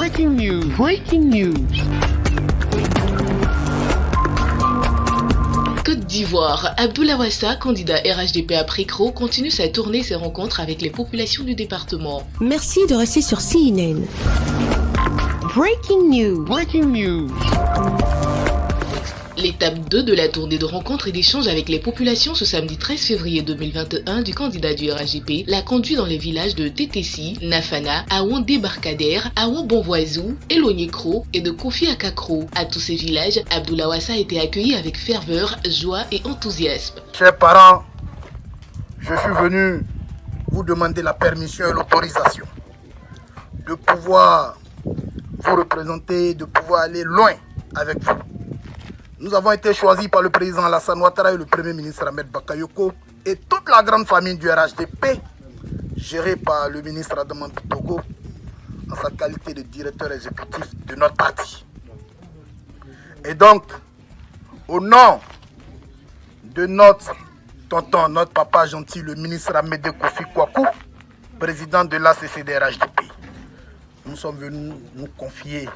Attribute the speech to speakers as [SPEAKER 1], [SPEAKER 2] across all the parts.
[SPEAKER 1] Breaking news. Breaking news.
[SPEAKER 2] Côte d'Ivoire, Abdoulaye Wassa, candidat RHDP à Précro, continue sa tournée et ses rencontres avec les populations du département.
[SPEAKER 3] Merci de rester sur CNN. Breaking news.
[SPEAKER 1] Breaking news.
[SPEAKER 2] L'étape 2 de la tournée de rencontres et d'échanges avec les populations ce samedi 13 février 2021 du candidat du RHDP l'a conduit dans les villages de Tétessi, Nafana, Aouan Débarcadère, Aouan Bonvoisou, Elonyekro et de Kofi Akakro. À tous ces villages, Abdoulaye Wassa a été accueilli avec ferveur, joie et enthousiasme.
[SPEAKER 4] Chers parents, je suis venu vous demander la permission et l'autorisation de pouvoir vous représenter, de pouvoir aller loin avec vous. Nous avons été choisis par le président Alassane Ouattara et le premier ministre Ahmed Bakayoko et toute la grande famille du RHDP, gérée par le ministre Adaman Togo, en sa qualité de directeur exécutif de notre parti. Et donc, au nom de notre tonton, notre papa gentil, le ministre Ahmed Kofi Kwaku, président de l'ACCD-RHDP, nous sommes venus nous confier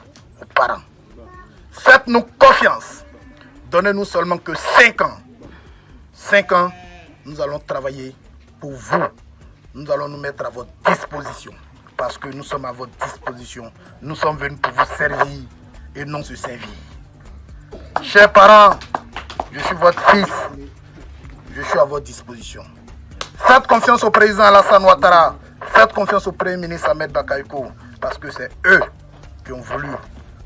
[SPEAKER 4] aux parents. Faites-nous confiance. Donnez-nous seulement que 5 ans. 5 ans, nous allons travailler pour vous. Nous allons nous mettre à votre disposition. Parce que nous sommes à votre disposition. Nous sommes venus pour vous servir et non se servir. Chers parents, je suis votre fils. Je suis à votre disposition. Faites confiance au président Alassane Ouattara. Faites confiance au premier ministre Ahmed Bakayoko. Parce que c'est eux qui ont voulu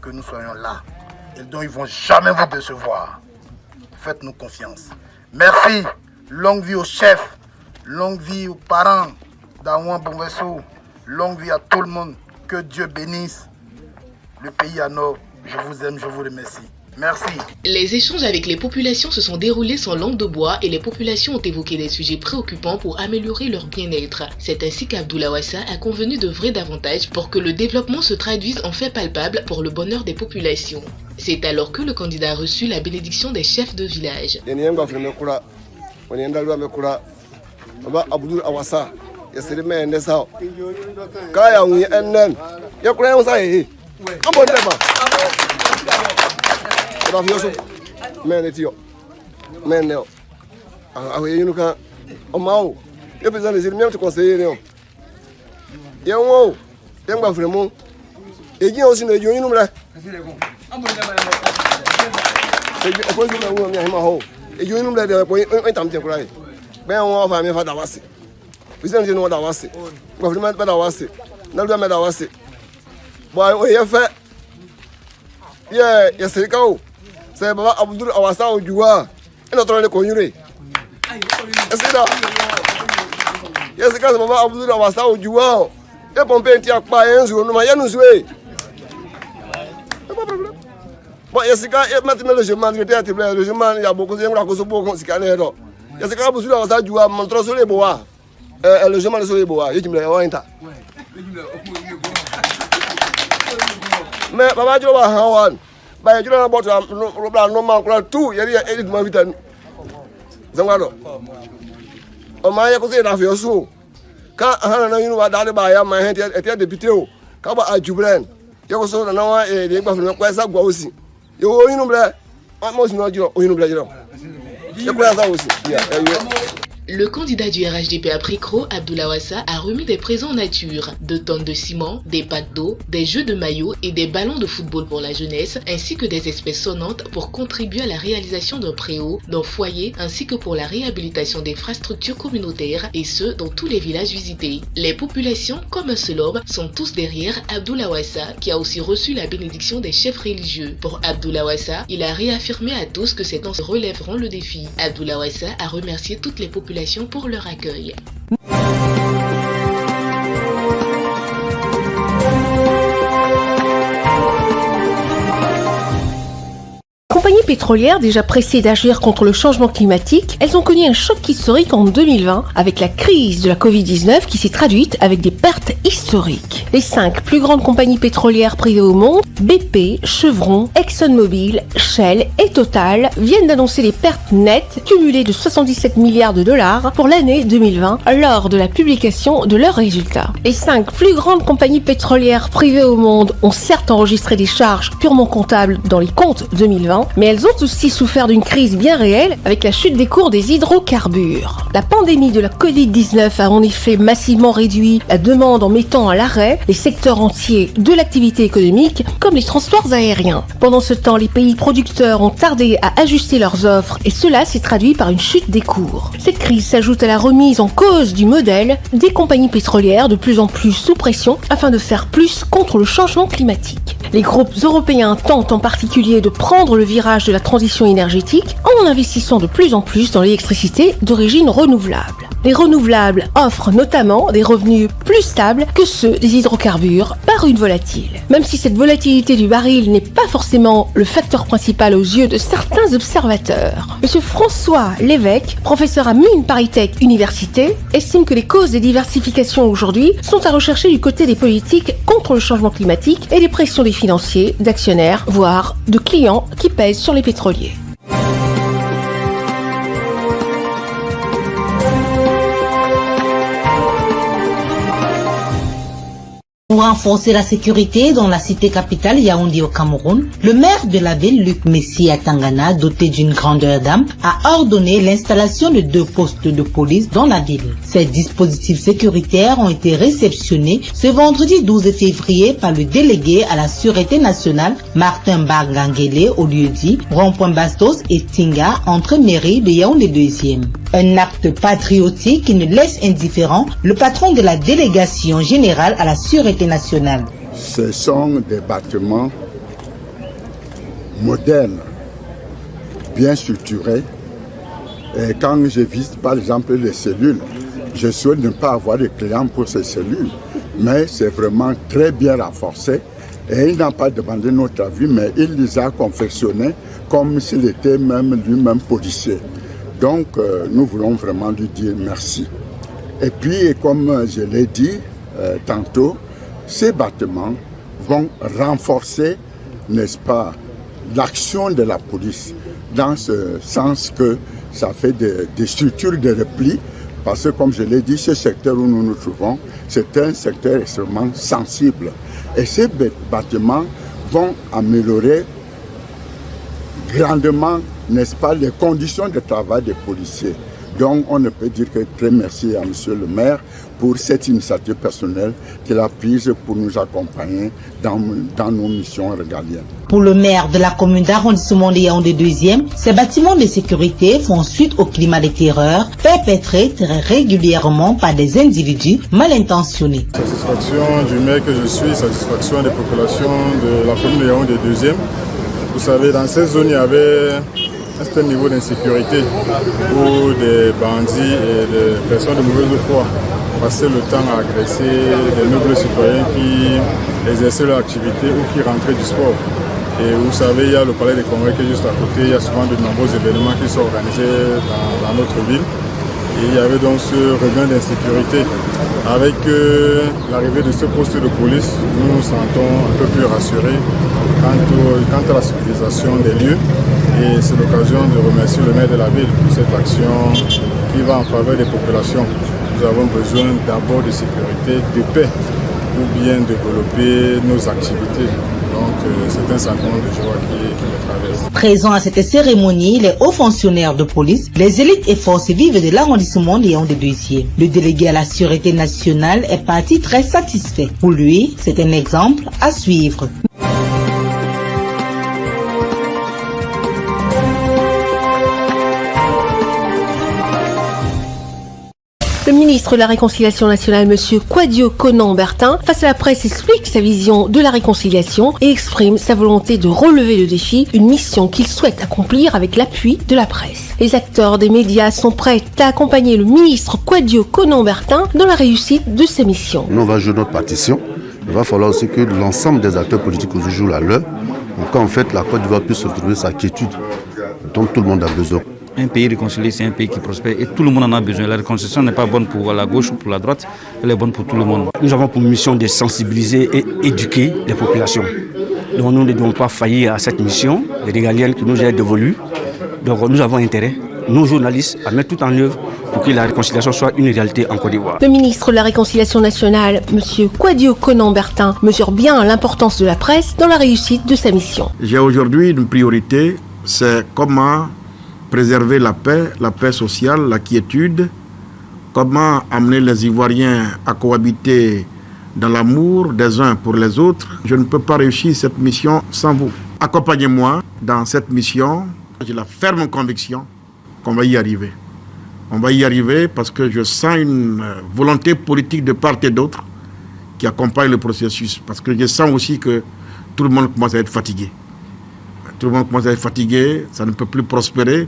[SPEAKER 4] que nous soyons là. Et dont ils ne vont jamais vous décevoir. Faites-nous confiance. Merci. Longue vie aux chefs. Longue vie aux parents d'Aouan Bonvesso. Longue vie à tout le monde. Que Dieu bénisse le pays à nord. Je vous aime, je vous remercie. Merci.
[SPEAKER 2] Les échanges avec les populations se sont déroulés sans langue de bois et les populations ont évoqué des sujets préoccupants pour améliorer leur bien-être. C'est ainsi qu'Abdoulaye Wassa a convenu de vrais davantage pour que le développement se traduise en faits palpables pour le bonheur des populations. C'est alors que le candidat a reçu la bénédiction des chefs de village.
[SPEAKER 5] C'est Baba Abdoulaye Wassa Ojoua et notre le connuré. C'est ça. C'est quand Baba Abdoulaye Wassa Ojoua et pomper un tiers pas un jour nous m'a nous jouer. Pas problème. Bon, c'est quand maintenant le chemin de théâtre le chemin il y a beaucoup de gens qui sont beaucoup scanner là. C'est quand Abdoulaye Wassa Ojoua montre sur les bois. Le chemin sur les bois, il me l'a ointa. Mais Baba Joua Hawan bah je n'ai pas le plan normal tout il y a des ma vitamine zangalo o ma ya ko se na fi osu ka hana na yinu wa dale ba ya ma he te député o ka ba ajubren ya ko so na wa e de gba fun ko esa gwa osi yo yinu ble mo si no jiro o yinu ble jiro ya ko esa osi ya
[SPEAKER 2] Le candidat du RHDP à Précro, Abdoulaye Wassa, a remis des présents en nature, 2 tonnes de ciment, des packs d'eau, des jeux de maillot et des ballons de football pour la jeunesse, ainsi que des espèces sonnantes pour contribuer à la réalisation d'un préau, d'un foyer, ainsi que pour la réhabilitation d'infrastructures communautaires, et ce, dans tous les villages visités. Les populations, comme un seul homme, sont tous derrière Abdoulaye Wassa, qui a aussi reçu la bénédiction des chefs religieux. Pour Abdoulaye Wassa, il a réaffirmé à tous que ces temps relèveront le défi. Abdoulaye Wassa a remercié toutes les populations pour leur accueil.
[SPEAKER 3] Compagnie pétrolières, déjà pressées d'agir contre le changement climatique, elles ont connu un choc historique en 2020 avec la crise de la Covid-19 qui s'est traduite avec des pertes historiques. Les 5 plus grandes compagnies pétrolières privées au monde, BP, Chevron, ExxonMobil, Shell et Total, viennent d'annoncer des pertes nettes cumulées de 77 milliards de dollars pour l'année 2020 lors de la publication de leurs résultats. Les 5 plus grandes compagnies pétrolières privées au monde ont certes enregistré des charges purement comptables dans les comptes 2020, mais elles ont aussi souffert d'une crise bien réelle avec la chute des cours des hydrocarbures. La pandémie de la Covid-19 a en effet massivement réduit la demande en mettant à l'arrêt les secteurs entiers de l'activité économique comme les transports aériens. Pendant ce temps, les pays producteurs ont tardé à ajuster leurs offres et cela s'est traduit par une chute des cours. Cette crise s'ajoute à la remise en cause du modèle des compagnies pétrolières de plus en plus sous pression afin de faire plus contre le changement climatique. Les groupes européens tentent en particulier de prendre le virage de la transition énergétique en investissant de plus en plus dans l'électricité d'origine renouvelable. Les renouvelables offrent notamment des revenus plus stables que ceux des hydrocarbures par une volatile. Même si cette volatilité du baril n'est pas forcément le facteur principal aux yeux de certains observateurs. Monsieur François Lévesque, professeur à Mines ParisTech Université, estime que les causes des diversifications aujourd'hui sont à rechercher du côté des politiques contre le changement climatique et des pressions des financiers, d'actionnaires, voire de clients qui pèsent sur les pétroliers.
[SPEAKER 6] Pour renforcer la sécurité dans la cité capitale Yaoundé au Cameroun, le maire de la ville, Luc Messi Atangana, doté d'une grandeur d'âme, a ordonné l'installation de 2 postes de police dans la ville. Ces dispositifs sécuritaires ont été réceptionnés ce vendredi 12 février par le délégué à la Sûreté nationale, Martin Bargangele, au lieu-dit Rond-Point Bastos et Tinga, entre mairie de Yaoundé 2e. Un acte patriotique qui ne laisse indifférent le patron de la délégation générale à la Sûreté nationale.
[SPEAKER 7] Ce sont des bâtiments modernes, bien structurés. Et quand je visite par exemple les cellules, je souhaite ne pas avoir de clients pour ces cellules, mais c'est vraiment très bien renforcé. Et il n'a pas demandé notre avis, mais il les a confectionnés comme s'il était même lui-même policier. Donc nous voulons vraiment lui dire merci. Et puis, comme je l'ai dit tantôt, ces bâtiments vont renforcer, n'est-ce pas, l'action de la police, dans ce sens que ça fait des structures de repli, parce que comme je l'ai dit, ce secteur où nous nous trouvons, c'est un secteur extrêmement sensible. Et ces bâtiments vont améliorer grandement, n'est-ce pas, les conditions de travail des policiers. Donc on ne peut dire que très merci à monsieur le maire pour cette initiative personnelle qu'il a prise pour nous accompagner dans nos missions régaliennes.
[SPEAKER 6] Pour le maire de la commune d'arrondissement de Yaoundé 2e, ces bâtiments de sécurité font suite au climat de terreur perpétré très régulièrement par des individus mal intentionnés.
[SPEAKER 8] Satisfaction du maire que je suis, satisfaction des populations de la commune de Yaoundé 2e. Vous savez, dans ces zones, il y avait un certain niveau d'insécurité où des bandits et des personnes de mauvaise foi passaient le temps à agresser des nobles citoyens qui exerçaient leur activité ou qui rentraient du sport. Et vous savez, il y a le palais des congrès qui est juste à côté, il y a souvent de nombreux événements qui sont organisés dans notre ville. Et il y avait donc ce regain d'insécurité. Avec l'arrivée de ce poste de police, nous nous sentons un peu plus rassurés quant à la sécurisation des lieux. Et c'est l'occasion de remercier le maire de la ville pour cette action qui va en faveur des populations. Nous avons besoin d'abord de sécurité, de paix, pour bien développer nos activités. Donc c'est un sentiment de joie qui me traverse.
[SPEAKER 6] Présents à cette cérémonie, les hauts fonctionnaires de police, les élites et forces vives de l'arrondissement de Yaoundé 2e. Le délégué à la Sûreté nationale est parti très satisfait. Pour lui, c'est un exemple à suivre.
[SPEAKER 3] Le ministre de la Réconciliation nationale, M. Kwadio Konan-Bertin, face à la presse, explique sa vision de la réconciliation et exprime sa volonté de relever le défi, une mission qu'il souhaite accomplir avec l'appui de la presse. Les acteurs des médias sont prêts à accompagner le ministre Kwadio Konan-Bertin dans la réussite de sa mission.
[SPEAKER 9] Nous, on va jouer notre partition. Il va falloir aussi que l'ensemble des acteurs politiques jouent la leur pour qu'en fait la Côte d'Ivoire puisse retrouver sa quiétude dont tout le monde a besoin.
[SPEAKER 10] Un pays réconcilié, c'est un pays qui prospère et tout le monde en a besoin. La réconciliation n'est pas bonne pour la gauche ou pour la droite, elle est bonne pour tout le monde.
[SPEAKER 11] Nous avons pour mission de sensibiliser et éduquer les populations. Donc nous ne devons pas faillir à cette mission régalienne qui nous est dévolue. Donc nous avons intérêt, nous journalistes, à mettre tout en œuvre pour que la réconciliation soit une réalité en Côte d'Ivoire.
[SPEAKER 3] Le ministre de la Réconciliation nationale, M. Kouadio Konan-Bertin, mesure bien l'importance de la presse dans la réussite de sa mission.
[SPEAKER 12] J'ai aujourd'hui une priorité, c'est comment préserver la paix sociale, la quiétude, comment amener les Ivoiriens à cohabiter dans l'amour des uns pour les autres. Je ne peux pas réussir cette mission sans vous. Accompagnez-moi dans cette mission. J'ai la ferme conviction qu'on va y arriver. On va y arriver parce que je sens une volonté politique de part et d'autre qui accompagne le processus. Parce que je sens aussi que tout le monde commence à être fatigué. Tout le monde commence à être fatigué, ça ne peut plus prospérer.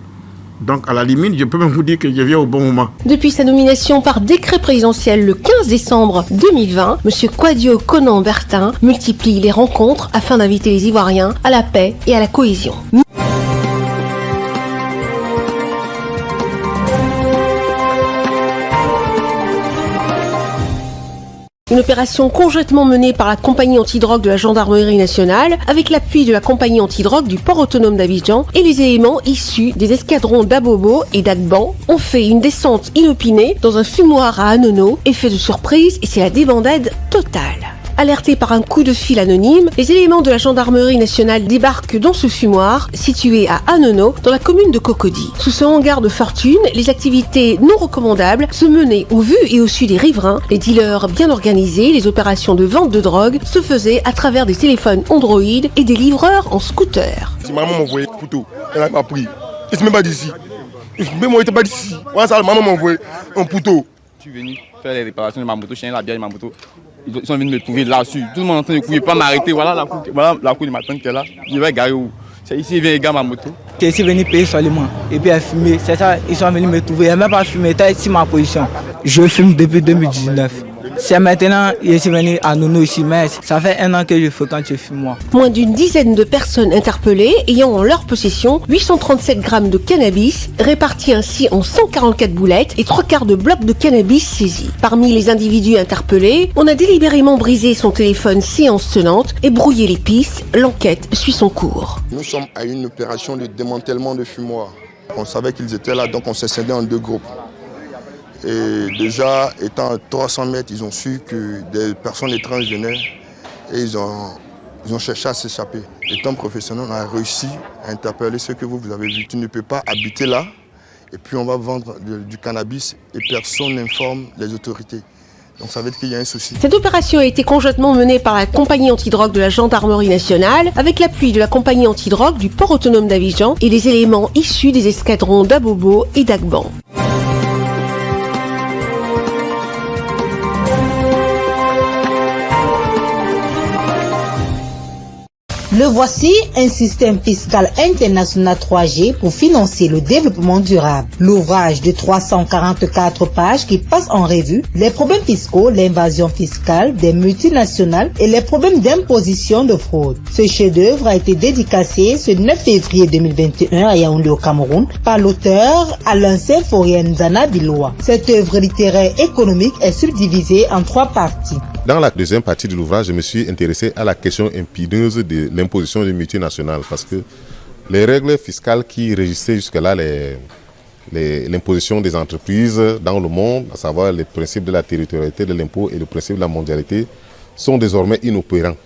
[SPEAKER 12] Donc à la limite, je peux même vous dire que je viens au bon moment.
[SPEAKER 3] Depuis sa nomination par décret présidentiel le 15 décembre 2020, M. Kouadio Konan-Bertin multiplie les rencontres afin d'inviter les Ivoiriens à la paix et à la cohésion. Une opération conjointement menée par la compagnie antidrogue de la gendarmerie nationale avec l'appui de la compagnie antidrogue du port autonome d'Abidjan et les éléments issus des escadrons d'Abobo et d'Agban ont fait une descente inopinée dans un fumoir à Anono, effet de surprise et c'est la débandade totale. Alertés par un coup de fil anonyme, les éléments de la gendarmerie nationale débarquent dans ce fumoir situé à Anono, dans la commune de Cocody. Sous ce hangar de fortune, les activités non recommandables se menaient au vu et au su des riverains. Les dealers bien organisés, les opérations de vente de drogue se faisaient à travers des téléphones Android et des livreurs en scooter.
[SPEAKER 5] Si maman m'a envoyé un couteau, elle n'a pas pris. Et c'est même pas d'ici. Même moi, il n'était pas d'ici. Voilà ça, maman m'a envoyé un couteau.
[SPEAKER 13] Je suis venu faire les réparations de ma moto, chien la bière de ma moto. Ils sont venus me trouver là-dessus. Tout le monde est en train de courir, pas m'arrêter. Voilà la cour de ma tante qui est là. Je vais garer où? C'est ici, il vient les gars ma moto.
[SPEAKER 14] Je suis venu payer seulement et puis à fumer. C'est ça, ils sont venus me trouver. Il n'y a même pas fumé, tu as ici ma position. Je fume depuis 2019. C'est maintenant, je suis venu à Nono ici, mais ça fait 1 an que je fréquente ce fumoir.
[SPEAKER 3] Moins d'une dizaine de personnes interpellées ayant en leur possession 837 grammes de cannabis, répartis ainsi en 144 boulettes et 3/4 de blocs de cannabis saisis. Parmi les individus interpellés, on a délibérément brisé son téléphone séance tenante et brouillé les pistes. L'enquête suit son cours.
[SPEAKER 15] Nous sommes à une opération de démantèlement de fumoir. On savait qu'ils étaient là, donc on s'est scindé en 2 groupes. Et déjà, étant à 300 mètres, ils ont su que des personnes étranges venaient et ils ont cherché à s'échapper. Étant professionnel, on a réussi à interpeller ceux que vous avez vus. Tu ne peux pas habiter là et puis on va vendre du cannabis et personne n'informe les autorités. Donc ça veut dire qu'il y a un souci.
[SPEAKER 3] Cette opération a été conjointement menée par la compagnie antidrogue de la gendarmerie nationale avec l'appui de la compagnie antidrogue du port autonome d'Abidjan et des éléments issus des escadrons d'Abobo et d'Agban.
[SPEAKER 6] Le voici, un système fiscal international 3G pour financer le développement durable. L'ouvrage de 344 pages qui passe en revue les problèmes fiscaux, l'invasion fiscale des multinationales et les problèmes d'imposition de fraude. Ce chef-d'œuvre a été dédicacé ce 9 février 2021 à Yaoundé au Cameroun par l'auteur Alain Symphorien-Nzana Biloua. Cette œuvre littéraire économique est subdivisée en 3 parties.
[SPEAKER 16] Dans la deuxième partie de l'ouvrage, je me suis intéressé à la question épineuse de l'imposition des multinationales parce que les règles fiscales qui régissaient jusque-là l'imposition des entreprises dans le monde, à savoir les principes de la territorialité de l'impôt et le principe de la mondialité, sont désormais inopérants.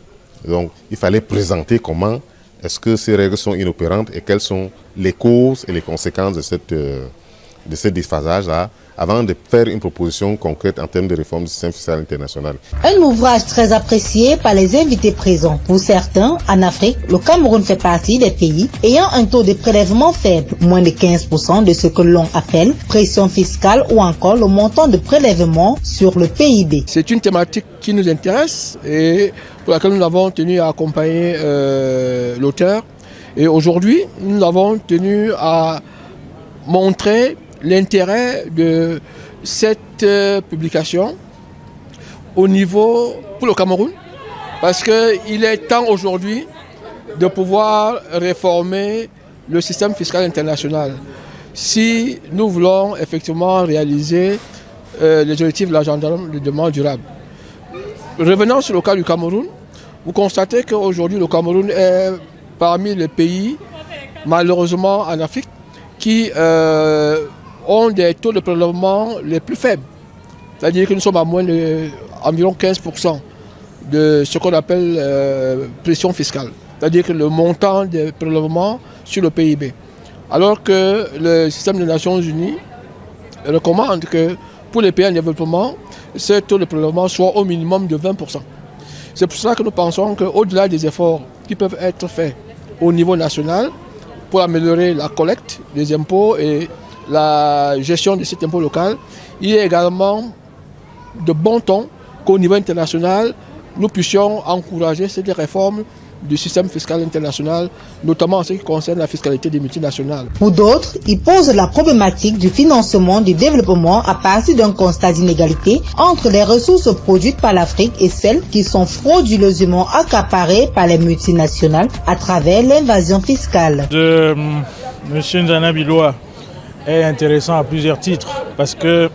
[SPEAKER 16] Donc il fallait présenter comment est-ce que ces règles sont inopérantes et quelles sont les causes et les conséquences de ce déphasage-là, avant de faire une proposition concrète en termes de réforme du système fiscal international.
[SPEAKER 6] Un ouvrage très apprécié par les invités présents. Pour certains, en Afrique, le Cameroun fait partie des pays ayant un taux de prélèvement faible, moins de 15% de ce que l'on appelle pression fiscale ou encore le montant de prélèvement sur le PIB.
[SPEAKER 17] C'est une thématique qui nous intéresse et pour laquelle nous avons tenu à accompagner l'auteur. Et aujourd'hui, nous avons tenu à montrer l'intérêt de cette publication au niveau pour le Cameroun, parce qu'il est temps aujourd'hui de pouvoir réformer le système fiscal international si nous voulons effectivement réaliser les objectifs de l'agenda de développement durable. Revenant sur le cas du Cameroun, vous constatez qu'aujourd'hui le Cameroun est parmi les pays, malheureusement en Afrique, qui ont des taux de prélèvement les plus faibles. C'est-à-dire que nous sommes à moins d'environ 15% de ce qu'on appelle pression fiscale. C'est-à-dire que le montant des prélèvements sur le PIB. Alors que le système des Nations Unies recommande que pour les pays en développement, ce taux de prélèvement soit au minimum de 20%. C'est pour cela que nous pensons qu'au-delà des efforts qui peuvent être faits au niveau national pour améliorer la collecte des impôts et la gestion de cet impôt local, il y a également de bon ton qu'au niveau international, nous puissions encourager ces réformes du système fiscal international, notamment en ce qui concerne la fiscalité des multinationales.
[SPEAKER 6] Pour d'autres, ils posent la problématique du financement du développement à partir d'un constat d'inégalité entre les ressources produites par l'Afrique et celles qui sont frauduleusement accaparées par les multinationales à travers l'invasion fiscale.
[SPEAKER 18] M. Nzana Biloa est intéressant à plusieurs titres parce que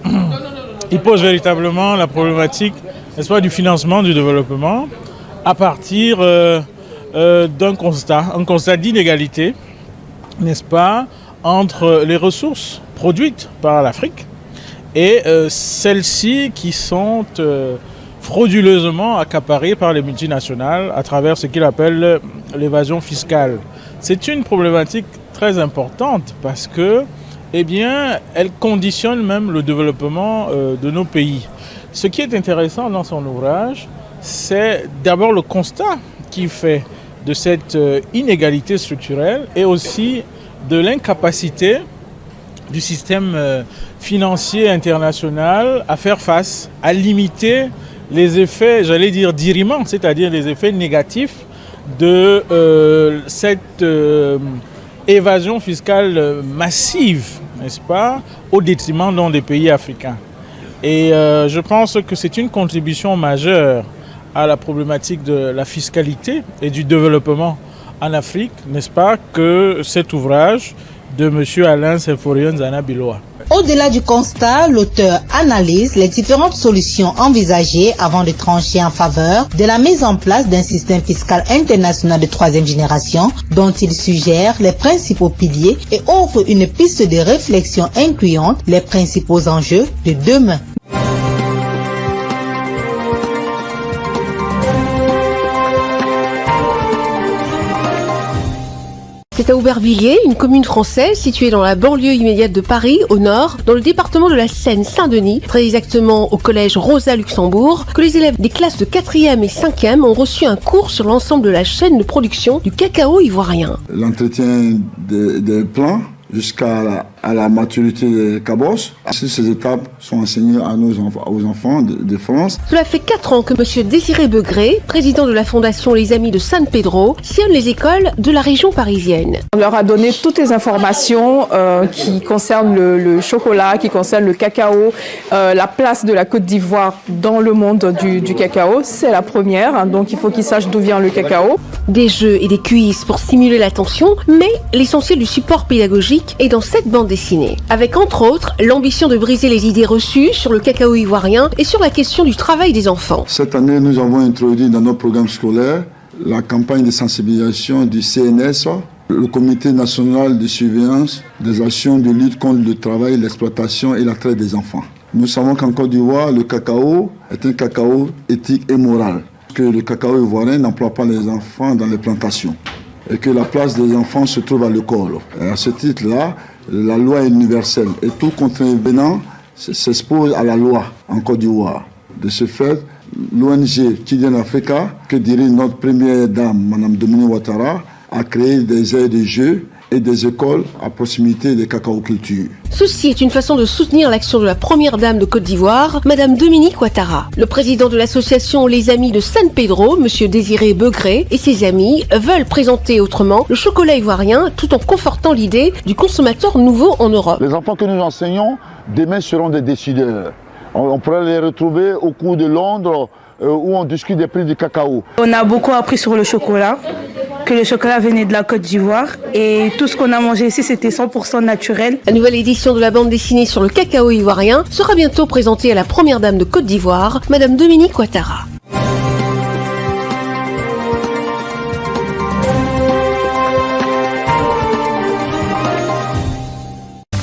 [SPEAKER 18] il pose véritablement la problématique, n'est-ce pas, du financement du développement à partir d'un constat d'inégalité, n'est-ce pas, entre les ressources produites par l'Afrique et celles-ci qui sont frauduleusement accaparées par les multinationales à travers ce qu'il appelle l'évasion fiscale. C'est une problématique très importante parce que, eh bien, elle conditionne même le développement de nos pays. Ce qui est intéressant dans son ouvrage, c'est d'abord le constat qu'il fait de cette inégalité structurelle et aussi de l'incapacité du système financier international à faire face, à limiter les effets, j'allais dire, dirimants, c'est-à-dire les effets négatifs de cette évasion fiscale massive, n'est-ce pas, au détriment donc, des pays africains. Et je pense que c'est une contribution majeure à la problématique de la fiscalité et du développement en Afrique, n'est-ce pas, que cet ouvrage de M. Alain Seforion Nzana Biloa.
[SPEAKER 6] Au-delà du constat, l'auteur analyse les différentes solutions envisagées avant de trancher en faveur de la mise en place d'un système fiscal international de troisième génération dont il suggère les principaux piliers et offre une piste de réflexion incluant les principaux enjeux de demain.
[SPEAKER 3] C'est à Aubervilliers, une commune française située dans la banlieue immédiate de Paris, au nord, dans le département de la Seine-Saint-Denis, très exactement au collège Rosa Luxembourg, que les élèves des classes de 4e et 5e ont reçu un cours sur l'ensemble de la chaîne de production du cacao ivoirien.
[SPEAKER 19] L'entretien des plants jusqu'à la maturité des cabosses. Ces étapes sont enseignées aux enfants de France.
[SPEAKER 3] Cela fait 4 ans que M. Désiré Begré, président de la fondation Les Amis de San Pedro, sillonne les écoles de la région parisienne.
[SPEAKER 20] On leur a donné toutes les informations qui concernent le chocolat, qui concernent le cacao, la place de la Côte d'Ivoire dans le monde du cacao. C'est la première, donc il faut qu'ils sachent d'où vient le cacao.
[SPEAKER 3] Des jeux et des quiz pour stimuler l'attention, mais l'essentiel du support pédagogique est dans cette bande dessinée, avec entre autres l'ambition de briser les idées reçues sur le cacao ivoirien et sur la question du travail des enfants.
[SPEAKER 19] Cette année, nous avons introduit dans nos programmes scolaires la campagne de sensibilisation du CNS, le Comité national de surveillance des actions de lutte contre le travail, l'exploitation et la traite des enfants. Nous savons qu'en Côte d'Ivoire, le cacao est un cacao éthique et moral, que le cacao ivoirien n'emploie pas les enfants dans les plantations et que la place des enfants se trouve à l'école. À ce titre-là, la loi est universelle et tout contrevenant s'expose à la loi en Côte d'Ivoire. De ce fait, l'ONG Children Africa, que dirige notre première dame, Mme Dominique Ouattara, a créé des aires de jeux et des écoles à proximité des cacaocultures.
[SPEAKER 3] Ceci est une façon de soutenir l'action de la première dame de Côte d'Ivoire, Madame Dominique Ouattara. Le président de l'association Les Amis de San Pedro, Monsieur Désiré Begré, et ses amis veulent présenter autrement le chocolat ivoirien tout en confortant l'idée du consommateur nouveau en Europe.
[SPEAKER 7] Les enfants que nous enseignons, demain seront des décideurs. On pourra les retrouver au cours de Londres où on discute des prix du cacao.
[SPEAKER 21] On a beaucoup appris sur le chocolat, que le chocolat venait de la Côte d'Ivoire et tout ce qu'on a mangé ici c'était 100% naturel.
[SPEAKER 3] La nouvelle édition de la bande dessinée sur le cacao ivoirien sera bientôt présentée à la première dame de Côte d'Ivoire, Madame Dominique Ouattara.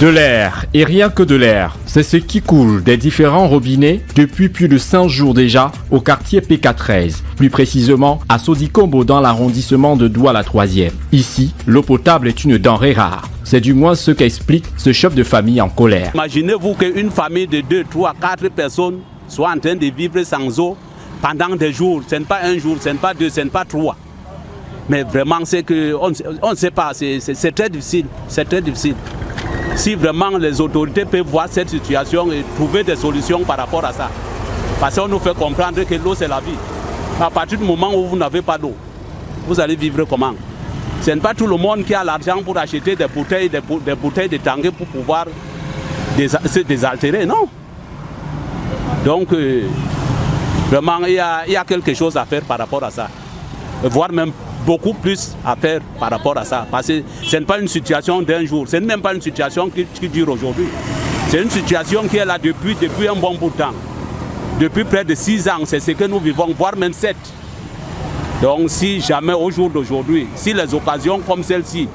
[SPEAKER 22] De l'air, et rien que de l'air, c'est ce qui coule des différents robinets depuis plus de 100 jours déjà au quartier PK13, plus précisément à Sodikombo dans l'arrondissement de Douala 3e. Ici, l'eau potable est une denrée rare. C'est du moins ce qu'explique ce chef de famille en colère.
[SPEAKER 23] Imaginez-vous qu'une famille de 2, 3, 4 personnes soit en train de vivre sans eau pendant des jours. Ce n'est pas un jour, ce n'est pas 2, ce n'est pas 3. Mais vraiment, c'est que on ne sait pas, c'est très difficile, c'est très difficile. Si vraiment les autorités peuvent voir cette situation et trouver des solutions par rapport à ça. Parce qu'on nous fait comprendre que l'eau c'est la vie. À partir du moment où vous n'avez pas d'eau, vous allez vivre comment? Ce n'est pas tout le monde qui a l'argent pour acheter des bouteilles de tanguay pour pouvoir se désaltérer, non? Donc, vraiment, il y a quelque chose à faire par rapport à ça. Voire même beaucoup plus à faire par rapport à ça. Parce que ce n'est pas une situation d'un jour, ce n'est même pas une situation qui dure aujourd'hui. C'est une situation qui est là depuis un bon bout de temps. Depuis près de 6 ans, c'est ce que nous vivons, voire même 7. Donc si jamais au jour d'aujourd'hui, si les occasions comme celle-ci,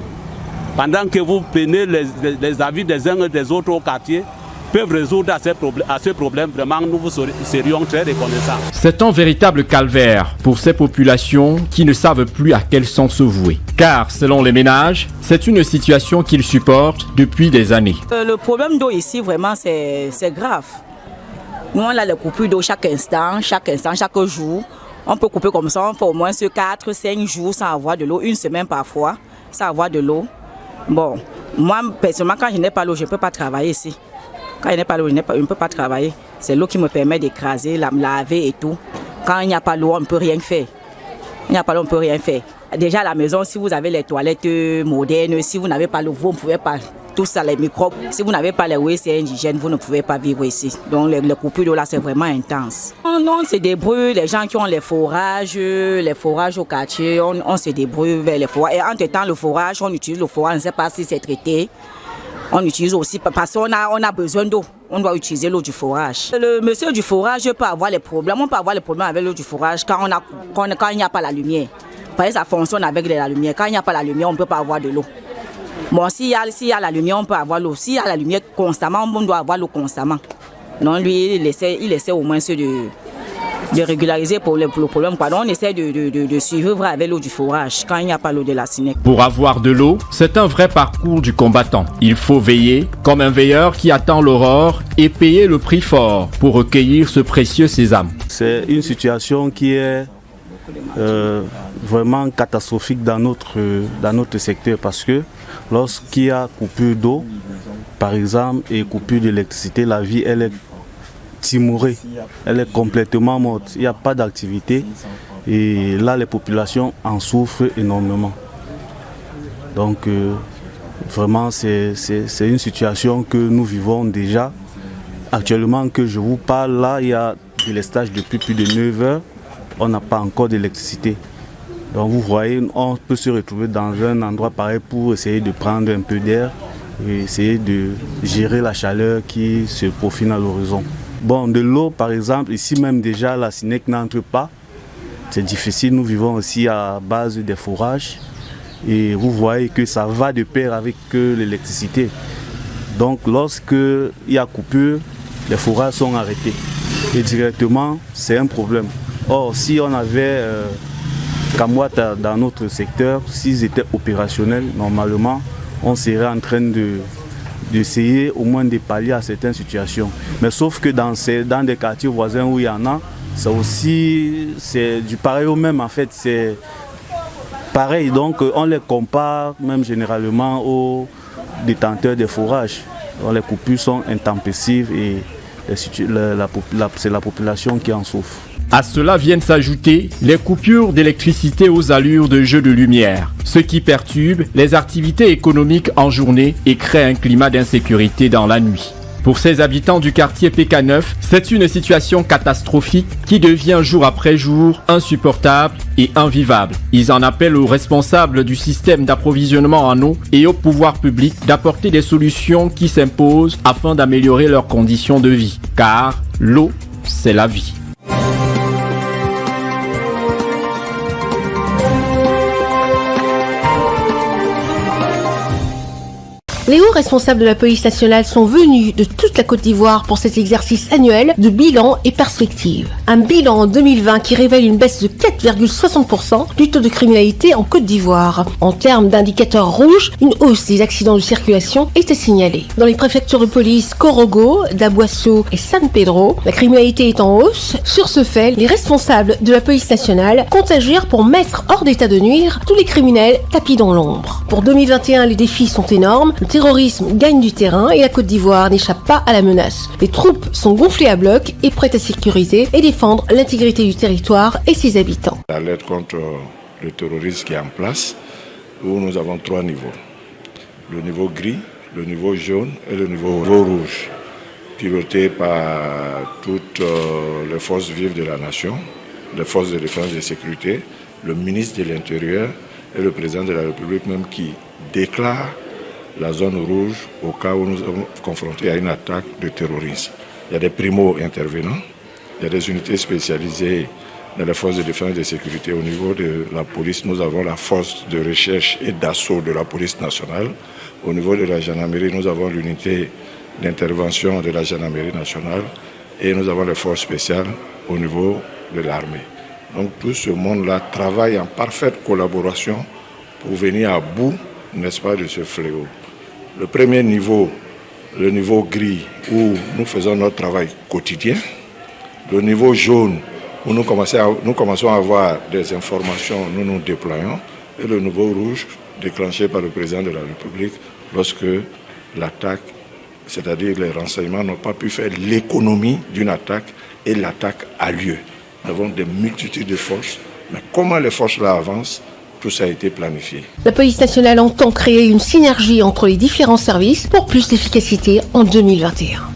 [SPEAKER 23] pendant que vous prenez les avis des uns et des autres au quartier, peuvent résoudre à ce problème, vraiment nous vous serions très reconnaissants.
[SPEAKER 22] C'est un véritable calvaire pour ces populations qui ne savent plus à quel sens se vouer. Car selon les ménages, c'est une situation qu'ils supportent depuis des années.
[SPEAKER 24] Le problème d'eau ici, vraiment, c'est grave. Nous, on a les coupures d'eau chaque instant, chaque jour. On peut couper comme ça, on fait au moins 4, 5 jours sans avoir de l'eau, une semaine parfois, sans avoir de l'eau. Bon, moi, personnellement, quand je n'ai pas l'eau, je ne peux pas travailler ici. Quand il n'y a pas l'eau, je ne peux pas travailler. C'est l'eau qui me permet d'écraser, la laver et tout. Quand il n'y a pas l'eau, on ne peut rien faire. Il n'y a pas l'eau, on ne peut rien faire. Déjà à la maison, si vous avez les toilettes modernes, si vous n'avez pas l'eau, vous ne pouvez pas. Tout ça, les microbes. Si vous n'avez pas les WC indigènes, vous ne pouvez pas vivre ici. Donc les coupures d'eau là, c'est vraiment intense. On se débrouille, les gens qui ont les forages au quartier, on se débrouille vers les forages. Et entre-temps, le forage, on utilise le forage, on ne sait pas si c'est traité. On utilise aussi parce qu'on a besoin d'eau. On doit utiliser l'eau du forage. Le monsieur du forage peut avoir les problèmes. On peut avoir les problèmes avec l'eau du forage quand il n'y a pas la lumière. Parce que ça fonctionne avec la lumière. Quand il n'y a pas la lumière, on ne peut pas avoir de l'eau. Bon, s'il y a la lumière, on peut avoir l'eau. S'il y a la lumière constamment, on doit avoir l'eau constamment. Donc lui, il essaie au moins de régulariser pour le problème. Donc on essaie de suivre avec l'eau du forage quand il n'y a pas l'eau de la SINEC.
[SPEAKER 22] Pour avoir de l'eau, c'est un vrai parcours du combattant. Il faut veiller comme un veilleur qui attend l'aurore et payer le prix fort pour recueillir ce précieux sésame.
[SPEAKER 23] C'est une situation qui est vraiment catastrophique dans notre secteur parce que lorsqu'il y a coupure d'eau, par exemple, et coupure d'électricité, la vie elle est timorée, elle est complètement morte, il n'y a pas d'activité et là les populations en souffrent énormément. Donc vraiment c'est une situation que nous vivons déjà. Actuellement que je vous parle là, il y a de l'estage depuis plus de 9 heures, on n'a pas encore d'électricité. Donc vous voyez, on peut se retrouver dans un endroit pareil pour essayer de prendre un peu d'air et essayer de gérer la chaleur qui se profile à l'horizon. Bon, de l'eau par exemple, ici même déjà la SINEC n'entre pas. C'est difficile, nous vivons aussi à base des forages. Et vous voyez que ça va de pair avec l'électricité. Donc lorsqu'il y a coupure, les forages sont arrêtés. Et directement, c'est un problème. Or, si on avait Kamwata dans notre secteur, s'ils étaient opérationnels, normalement, on serait en train d'essayer au moins de pallier à certaines situations. Mais sauf que dans des quartiers voisins où il y en a, c'est du pareil au même en fait. C'est pareil, donc on les compare même généralement aux détenteurs des forages. Donc, les coupures sont intempestives et c'est la population qui en souffre.
[SPEAKER 22] À cela viennent s'ajouter les coupures d'électricité aux allures de jeu de lumière, ce qui perturbe les activités économiques en journée et crée un climat d'insécurité dans la nuit. Pour ces habitants du quartier PK9, c'est une situation catastrophique qui devient jour après jour insupportable et invivable. Ils en appellent aux responsables du système d'approvisionnement en eau et au pouvoir public d'apporter des solutions qui s'imposent afin d'améliorer leurs conditions de vie. Car l'eau, c'est la vie.
[SPEAKER 3] Les hauts responsables de la police nationale sont venus de toute la Côte d'Ivoire pour cet exercice annuel de bilan et perspective. Un bilan en 2020 qui révèle une baisse de 4,60% du taux de criminalité en Côte d'Ivoire. En termes d'indicateurs rouges, une hausse des accidents de circulation était signalée. Dans les préfectures de police Korogo, Daboasso et San Pedro, la criminalité est en hausse. Sur ce fait, les responsables de la police nationale comptent agir pour mettre hors d'état de nuire tous les criminels tapis dans l'ombre. Pour 2021, les défis sont énormes. Le terrorisme gagne du terrain et la Côte d'Ivoire n'échappe pas à la menace. Les troupes sont gonflées à bloc et prêtes à sécuriser et défendre l'intégrité du territoire et ses habitants.
[SPEAKER 1] La lutte contre le terrorisme qui est en place, où nous avons 3 niveaux. Le niveau gris, le niveau jaune et le niveau rouge, piloté par toutes les forces vives de la nation, les forces de défense et de sécurité, le ministre de l'Intérieur et le président de la République même qui déclare la zone rouge au cas où nous sommes confrontés à une attaque de terrorisme. Il y a des primo-intervenants, il y a des unités spécialisées dans les forces de défense et de sécurité. Au niveau de la police, nous avons la force de recherche et d'assaut de la police nationale. Au niveau de la gendarmerie, nous avons l'unité d'intervention de la gendarmerie nationale et nous avons les forces spéciales au niveau de l'armée. Donc tout ce monde-là travaille en parfaite collaboration pour venir à bout, n'est-ce pas, de ce fléau. Le premier niveau, le niveau gris, où nous faisons notre travail quotidien. Le niveau jaune, où nous commençons à avoir des informations, nous nous déployons. Et le niveau rouge, déclenché par le président de la République, lorsque l'attaque, c'est-à-dire les renseignements, n'ont pas pu faire l'économie d'une attaque et l'attaque a lieu. Nous avons des multitudes de forces, mais comment les forces-là avancent? Tout ça a été planifié.
[SPEAKER 3] La police nationale entend créer une synergie entre les différents services pour plus d'efficacité en 2021.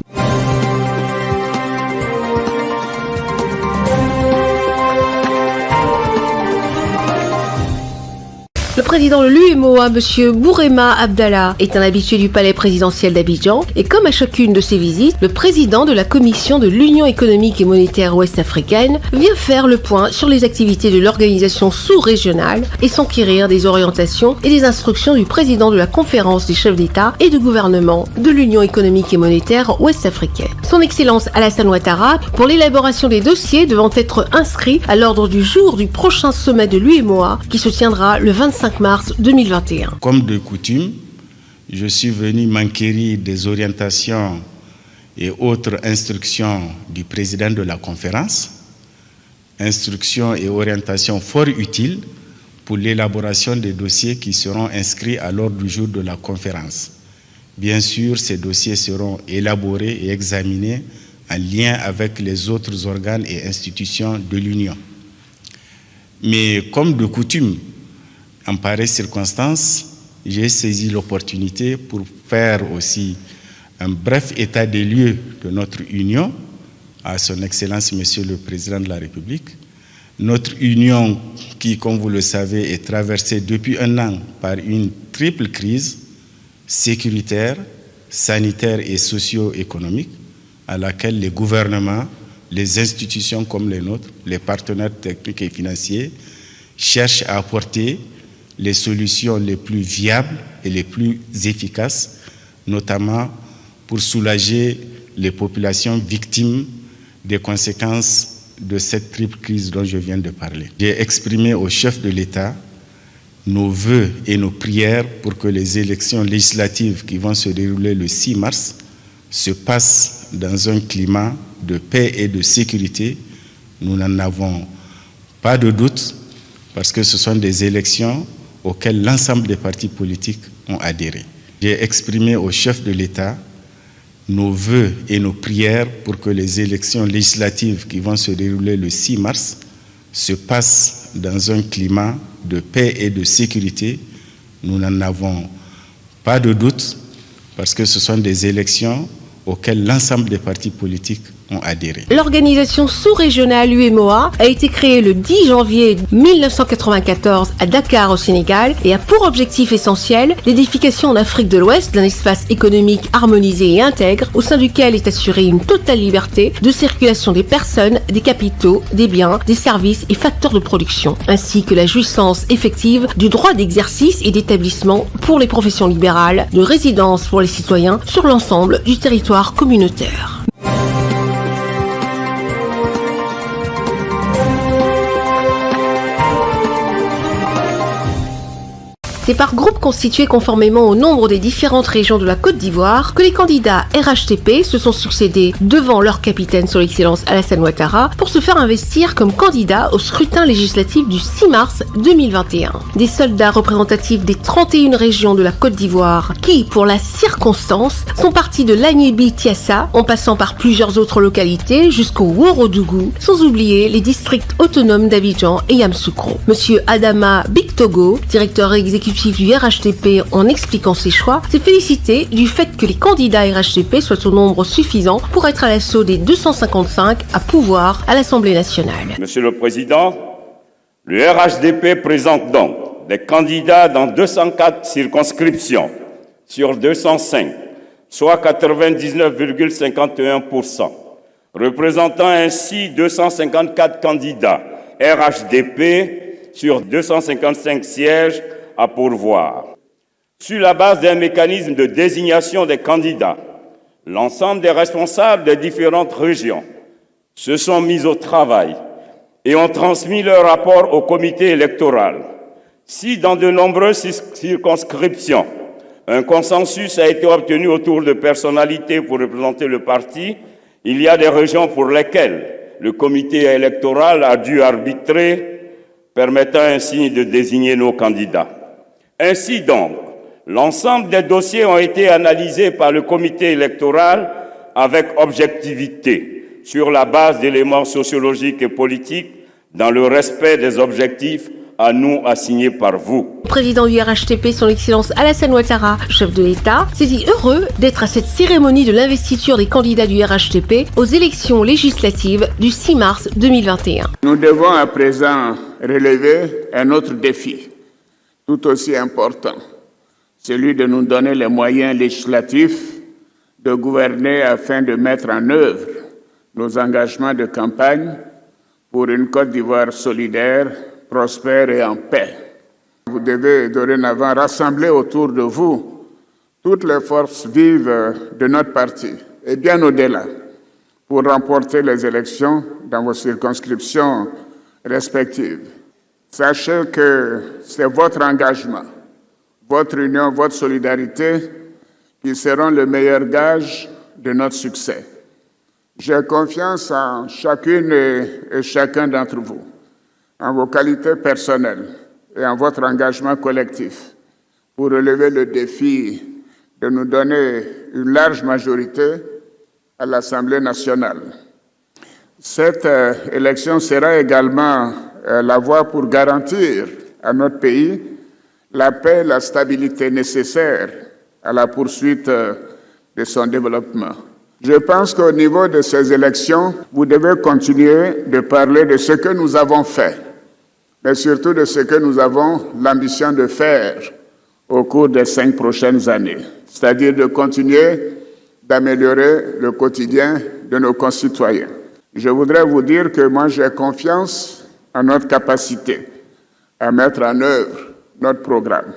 [SPEAKER 3] Le président de l'UMOA, M. Bourema Abdallah, est un habitué du palais présidentiel d'Abidjan et comme à chacune de ses visites, le président de la commission de l'Union économique et monétaire ouest-africaine vient faire le point sur les activités de l'organisation sous-régionale et s'enquérir des orientations et des instructions du président de la conférence des chefs d'État et de gouvernement de l'Union économique et monétaire ouest-africaine. Son Excellence Alassane Ouattara, pour l'élaboration des dossiers devant être inscrits à l'ordre du jour du prochain sommet de l'UMOA qui se tiendra le 25 mars 2021.
[SPEAKER 2] Comme de coutume, je suis venu m'enquérir des orientations et autres instructions du président de la conférence, instructions et orientations fort utiles pour l'élaboration des dossiers qui seront inscrits à l'ordre du jour de la conférence. Bien sûr, ces dossiers seront élaborés et examinés en lien avec les autres organes et institutions de l'Union. Mais comme de coutume, en pareille circonstance, j'ai saisi l'opportunité pour faire aussi un bref état des lieux de notre union à son Excellence Monsieur le Président de la République. Notre union qui, comme vous le savez, est traversée depuis un an par une triple crise sécuritaire, sanitaire et socio-économique à laquelle les gouvernements, les institutions comme les nôtres, les partenaires techniques et financiers cherchent à apporter les solutions les plus viables et les plus efficaces, notamment pour soulager les populations victimes des conséquences de cette triple crise dont je viens de parler. J'ai exprimé au chef de l'État nos vœux et nos prières pour que les élections législatives qui vont se dérouler le 6 mars se passent dans un climat de paix et de sécurité. Nous n'en avons pas de doute parce que ce sont des élections auxquelles l'ensemble des partis politiques ont adhéré. J'ai exprimé au chef de l'État nos vœux et nos prières pour que les élections législatives qui vont se dérouler le 6 mars se passent dans un climat de paix et de sécurité. Nous n'en avons pas de doute parce que ce sont des élections auquel l'ensemble des partis politiques ont adhéré.
[SPEAKER 3] L'organisation sous-régionale UMOA a été créée le 10 janvier 1994 à Dakar au Sénégal et a pour objectif essentiel l'édification en Afrique de l'Ouest d'un espace économique harmonisé et intègre au sein duquel est assurée une totale liberté de circulation des personnes, des capitaux, des biens, des services et facteurs de production, ainsi que la jouissance effective du droit d'exercice et d'établissement pour les professions libérales, de résidence pour les citoyens sur l'ensemble du territoire communautaire. C'est par groupe constitué conformément au nombre des différentes régions de la Côte d'Ivoire que les candidats RHTP se sont succédés devant leur capitaine son Excellence Alassane Ouattara pour se faire investir comme candidat au scrutin législatif du 6 mars 2021. Des soldats représentatifs des 31 régions de la Côte d'Ivoire qui, pour la circonstance, sont partis de Lagnébi-Tiassa en passant par plusieurs autres localités jusqu'au Ouorodougou, sans oublier les districts autonomes d'Abidjan et Yamoussoukro. Monsieur Adama Bictogo, directeur exécutif du RHTP, en expliquant ses choix, s'est félicité du fait que les candidats RHTP soient au nombre suffisant pour être à l'assaut des 255 à pouvoir à l'Assemblée nationale.
[SPEAKER 4] Monsieur le Président, le RHDP présente donc des candidats dans 204 circonscriptions sur 205, soit 99,51%, représentant ainsi 254 candidats RHDP sur 255 sièges à pourvoir. Sur la base d'un mécanisme de désignation des candidats, l'ensemble des responsables des différentes régions se sont mis au travail et ont transmis leur rapport au comité électoral. Si dans de nombreuses circonscriptions, un consensus a été obtenu autour de personnalités pour représenter le parti, il y a des régions pour lesquelles le comité électoral a dû arbitrer, permettant ainsi de désigner nos candidats. Ainsi donc, l'ensemble des dossiers ont été analysés par le comité électoral avec objectivité, sur la base d'éléments sociologiques et politiques, dans le respect des objectifs à nous assignés par vous.
[SPEAKER 3] Le président du RHTP, son Excellence Alassane Ouattara, chef de l'État, s'est dit heureux d'être à cette cérémonie de l'investiture des candidats du RHTP aux élections législatives du 6 mars 2021.
[SPEAKER 8] Nous devons à présent relever un autre défi, tout aussi important, celui de nous donner les moyens législatifs de gouverner afin de mettre en œuvre nos engagements de campagne pour une Côte d'Ivoire solidaire, prospère et en paix. Vous devez dorénavant rassembler autour de vous toutes les forces vives de notre parti et bien au-delà pour remporter les élections dans vos circonscriptions respectives. Sachez que c'est votre engagement, votre union, votre solidarité qui seront le meilleur gage de notre succès. J'ai confiance en chacune et chacun d'entre vous, en vos qualités personnelles et en votre engagement collectif pour relever le défi de nous donner une large majorité à l'Assemblée nationale. Cette élection sera également la voie pour garantir à notre pays la paix et la stabilité nécessaires à la poursuite de son développement. Je pense qu'au niveau de ces élections, vous devez continuer de parler de ce que nous avons fait, mais surtout de ce que nous avons l'ambition de faire au cours des 5 prochaines années, c'est-à-dire de continuer d'améliorer le quotidien de nos concitoyens. Je voudrais vous dire que moi j'ai confiance en notre capacité à mettre en œuvre notre programme.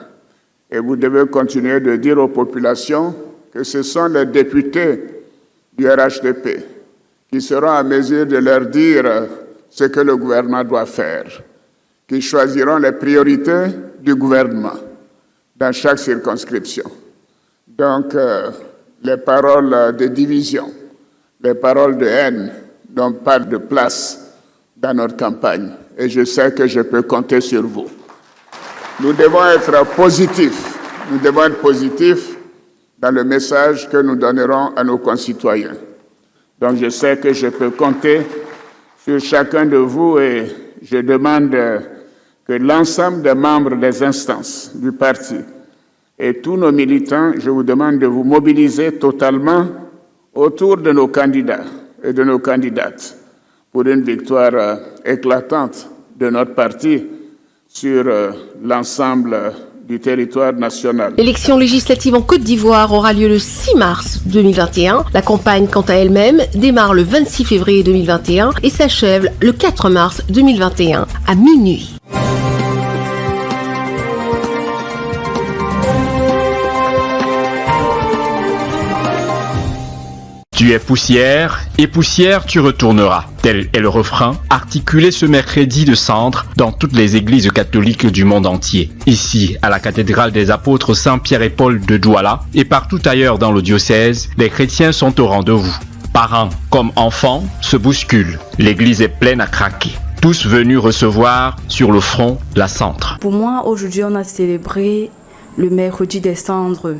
[SPEAKER 8] Et vous devez continuer de dire aux populations que ce sont les députés du RHDP qui seront à mesure de leur dire ce que le gouvernement doit faire, qui choisiront les priorités du gouvernement dans chaque circonscription. Donc, les paroles de division, les paroles de haine n'ont pas de place dans notre campagne. Et je sais que je peux compter sur vous. Nous devons être positifs. Nous devons être positifs dans le message que nous donnerons à nos concitoyens. Donc je sais que je peux compter sur chacun de vous et je demande que l'ensemble des membres des instances du parti et tous nos militants, je vous demande de vous mobiliser totalement autour de nos candidats et de nos candidates pour une victoire éclatante de notre parti sur l'ensemble du territoire national.
[SPEAKER 3] L'élection législative en Côte d'Ivoire aura lieu le 6 mars 2021. La campagne, quant à elle-même, démarre le 26 février 2021 et s'achève le 4 mars 2021 à minuit.
[SPEAKER 22] Tu es poussière, et poussière tu retourneras. Tel est le refrain, articulé ce mercredi de cendre dans toutes les églises catholiques du monde entier. Ici, à la cathédrale des apôtres Saint-Pierre et Paul de Douala, et partout ailleurs dans le diocèse, les chrétiens sont au rendez-vous. Parents comme enfants se bousculent. L'église est pleine à craquer. Tous venus recevoir sur le front la cendre.
[SPEAKER 9] Pour moi, aujourd'hui, on a célébré le mercredi des cendres,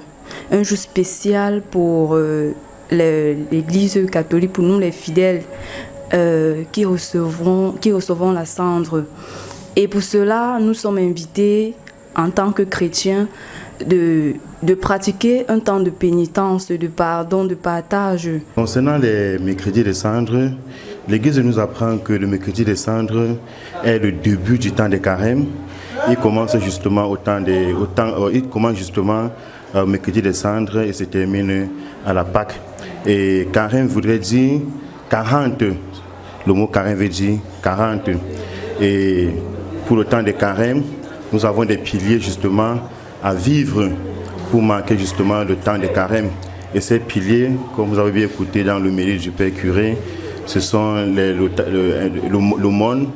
[SPEAKER 9] un jour spécial pour l'Église catholique, pour nous les fidèles qui recevront la cendre. Et pour cela, nous sommes invités en tant que chrétiens de pratiquer un temps de pénitence, de pardon, de partage.
[SPEAKER 23] Concernant les mercredis des cendres, l'Église nous apprend que le mercredi des cendres est le début du temps des carême. Il commence justement au mercredi des cendres et se termine à la Pâque. Et carême voudrait dire 40. Le mot carême veut dire 40. Et pour le temps des carême, nous avons des piliers justement à vivre pour marquer justement le temps des carême. Et ces piliers, comme vous avez bien écouté dans le mérite du Père Curé, ce sont l'aumône,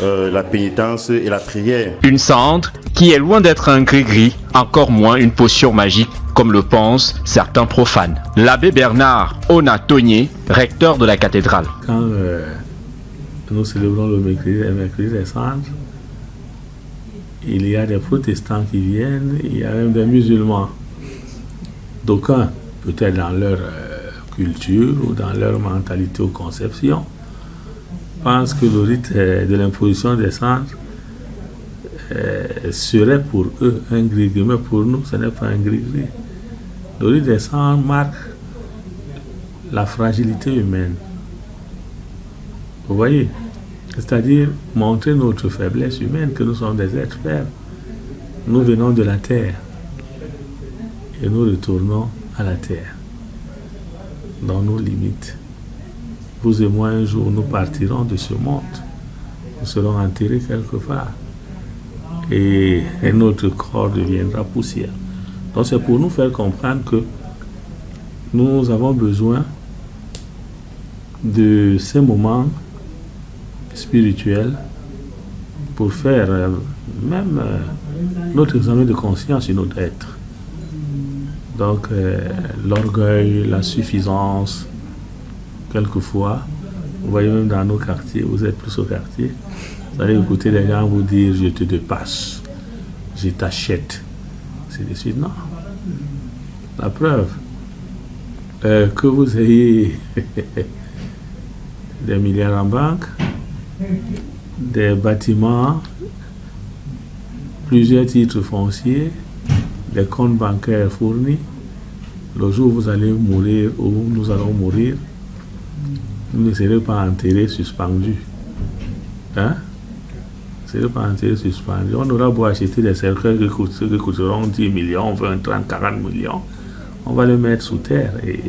[SPEAKER 23] la pénitence et la prière.
[SPEAKER 22] Une cendre qui est loin d'être un gris-gris, encore moins une potion magique, comme le pensent certains profanes. L'abbé Bernard Onatonier, recteur de la cathédrale.
[SPEAKER 10] Quand nous célébrons le mercredi des cendres, il y a des protestants qui viennent, il y a même des musulmans. D'aucuns, peut-être dans leur culture ou dans leur mentalité ou conception, pensent que le rite de l'imposition des cendres serait pour eux un gris-gris, mais pour nous, ce n'est pas un gris-gris. Le rite des cendres marque la fragilité humaine. Vous voyez? C'est-à-dire montrer notre faiblesse humaine, que nous sommes des êtres faibles. Nous venons de la terre et nous retournons à la terre, dans nos limites. Vous et moi, un jour, nous partirons de ce monde. Nous serons enterrés quelque part. Et notre corps deviendra poussière. Donc c'est pour nous faire comprendre que nous avons besoin de ces moments spirituels pour faire même notre examen de conscience sur notre être. Donc l'orgueil, la suffisance, quelquefois, vous voyez même dans nos quartiers, vous êtes plus au quartier, vous allez écouter les gens vous dire je te dépasse, je t'achète. C'est de suite, non. La preuve, que vous ayez des milliards en banque, des bâtiments, plusieurs titres fonciers, des comptes bancaires fournis, le jour où vous allez mourir ou nous allons mourir, vous ne serez pas enterrés suspendus. Hein? Vous ne serez pas enterrés suspendus. On aura beau acheter des cercueils qui coûteront 10 millions, 20, 30, 40 millions. On va les mettre sous terre et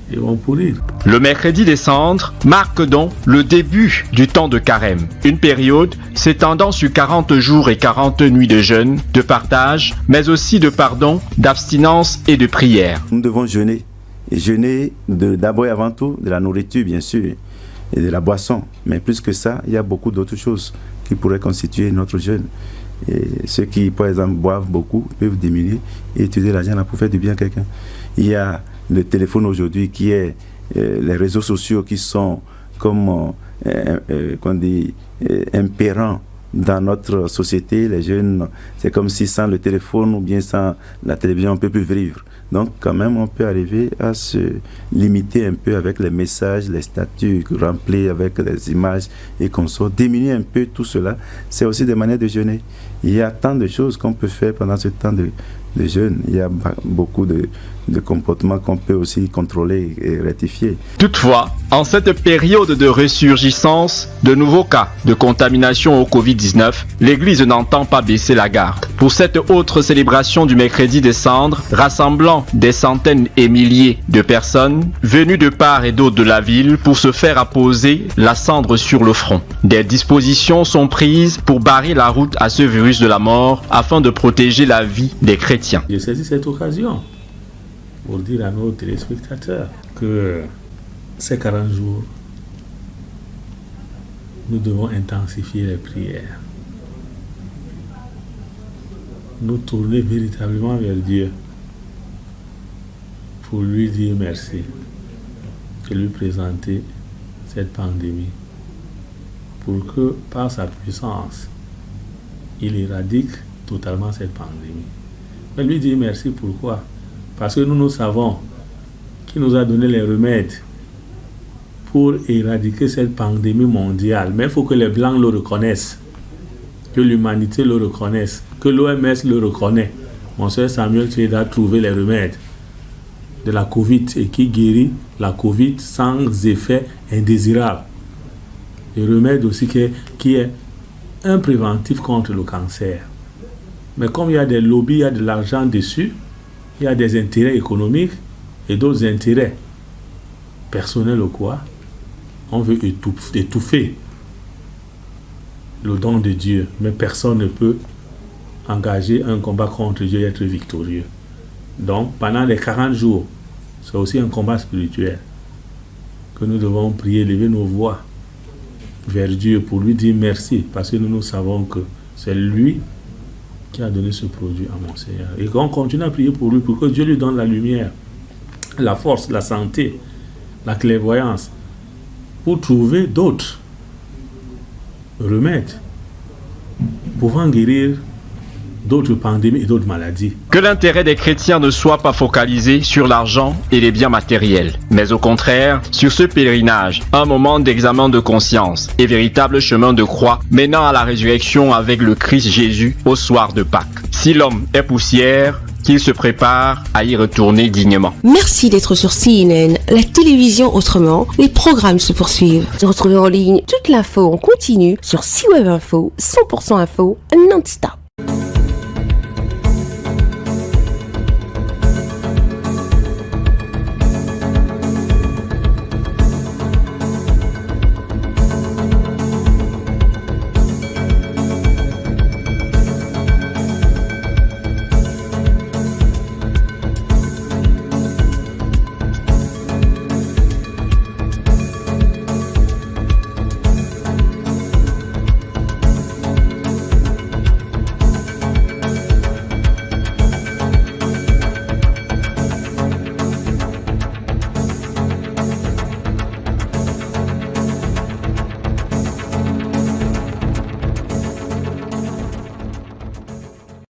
[SPEAKER 10] ils vont pourrir.
[SPEAKER 22] Le mercredi des cendres marque donc le début du temps de carême, une période s'étendant sur 40 jours et 40 nuits de jeûne, de partage, mais aussi de pardon, d'abstinence et de prière.
[SPEAKER 23] Nous devons jeûner. Et jeûner d'abord et avant tout de la nourriture, bien sûr, et de la boisson. Mais plus que ça, il y a beaucoup d'autres choses qui pourraient constituer notre jeûne. Et ceux qui, par exemple, boivent beaucoup peuvent diminuer et utiliser l'argent pour faire du bien à quelqu'un. Il y a le téléphone aujourd'hui qui est les réseaux sociaux qui sont comme impérants dans notre société. Les jeunes, c'est comme si sans le téléphone ou bien sans la télévision, on ne peut plus vivre. Donc quand même, on peut arriver à se limiter un peu avec les messages, les statuts remplis avec des images et qu'on sort, diminuer un peu tout cela. C'est aussi des manières de jeûner. Il y a tant de choses qu'on peut faire pendant ce temps de jeûne. Il y a beaucoup de des comportements qu'on peut aussi contrôler et rectifier.
[SPEAKER 22] Toutefois, en cette période de ressurgissance de nouveaux cas de contamination au Covid-19, l'Église n'entend pas baisser la garde. Pour cette autre célébration du mercredi des cendres, rassemblant des centaines et milliers de personnes venues de part et d'autre de la ville pour se faire apposer la cendre sur le front. Des dispositions sont prises pour barrer la route à ce virus de la mort afin de protéger la vie des chrétiens.
[SPEAKER 10] J'ai saisi cette occasion pour dire à nos téléspectateurs que ces 40 jours, nous devons intensifier les prières. Nous tourner véritablement vers Dieu pour lui dire merci et lui présenter cette pandémie pour que par sa puissance, il éradique totalement cette pandémie. Mais lui dire merci pourquoi? Parce que nous savons qu'il nous a donné les remèdes pour éradiquer cette pandémie mondiale. Mais il faut que les Blancs le reconnaissent, que l'humanité le reconnaisse, que l'OMS le reconnaît. Mon frère Samuel Tcheda a trouvé les remèdes de la Covid et qui guérit la Covid sans effet indésirable. Le remède aussi qui est un préventif contre le cancer. Mais comme il y a des lobbies, il y a de l'argent dessus, il y a des intérêts économiques et d'autres intérêts personnels ou quoi, on veut étouffer le don de Dieu. Mais personne ne peut engager un combat contre Dieu et être victorieux. Donc, pendant les 40 jours, c'est aussi un combat spirituel que nous devons prier, lever nos voix vers Dieu pour lui dire merci, parce que nous savons que c'est lui qui a donné ce produit à mon Seigneur. Et qu'on continue à prier pour lui, pour que Dieu lui donne la lumière, la force, la santé, la clairvoyance, pour trouver d'autres remèdes pouvant guérir d'autres pandémies et d'autres maladies.
[SPEAKER 22] Que l'intérêt des chrétiens ne soit pas focalisé sur l'argent et les biens matériels, mais au contraire, sur ce pèlerinage, un moment d'examen de conscience et véritable chemin de croix menant à la résurrection avec le Christ Jésus au soir de Pâques. Si l'homme est poussière, qu'il se prépare à y retourner dignement.
[SPEAKER 3] Merci d'être sur CNN, la télévision autrement. Les programmes se poursuivent. Retrouvez en ligne toute l'info en continu sur CWeb Info, 100% info, non-stop.